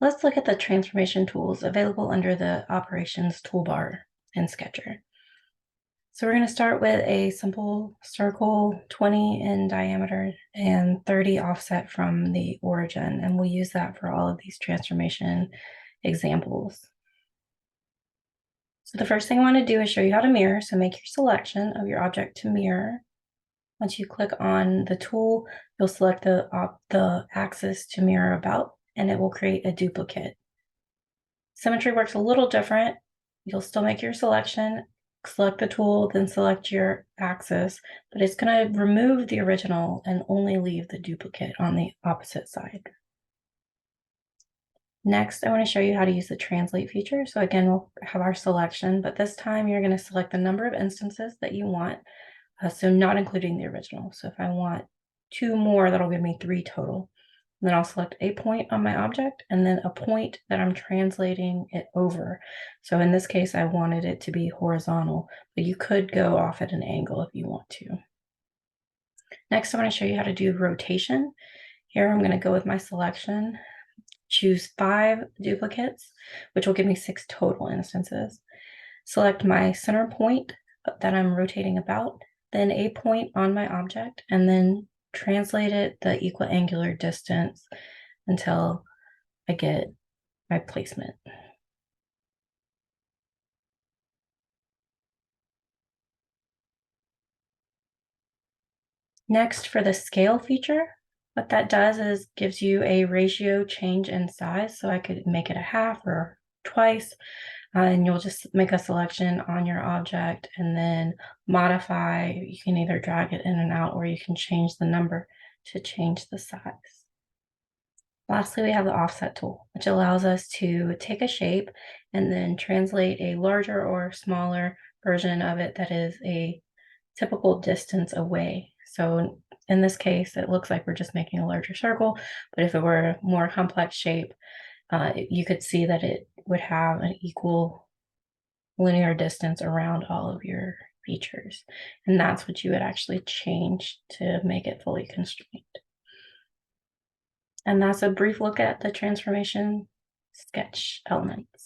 Let's look at the transformation tools available under the Operations toolbar in Sketcher. So we're going to start with a simple circle, 20 in diameter and 30 offset from the origin, and we'll use that for all of these transformation examples. So the first thing I want to do is show you how to mirror. So make your selection of your object to mirror. Once you click on the tool, you'll select the axis to mirror about, and it will create a duplicate. Symmetry works a little different. You'll still make your selection, select the tool, then select your axis, but it's going to remove the original and only leave the duplicate on the opposite side. Next, I want to show you how to use the translate feature. So again, we'll have our selection, but this time you're going to select the number of instances that you want, so not including the original. So if I want 2 more, that'll give me 3 total. And then I'll select a point on my object and then a point that I'm translating it over. So in this case, I wanted it to be horizontal, but you could go off at an angle if you want to. Next, I want to show you how to do rotation. Here, I'm going to go with my selection, choose 5 duplicates, which will give me 6 total instances. Select my center point that I'm rotating about, then a point on my object, and then translate it the equiangular distance until I get my placement. Next, for the scale feature, what that does is gives you a ratio change in size. So I could make it a half or twice, and you'll just make a selection on your object and then modify. You can either drag it in and out, or you can change the number to change the size. Lastly, we have the offset tool, which allows us to take a shape and then translate a larger or smaller version of it that is a typical distance away. So in this case, it looks like we're just making a larger circle, but if it were a more complex shape, you could see that it would have an equal linear distance around all of your features. And that's what you would actually change to make it fully constrained. And that's a brief look at the transformation sketch elements.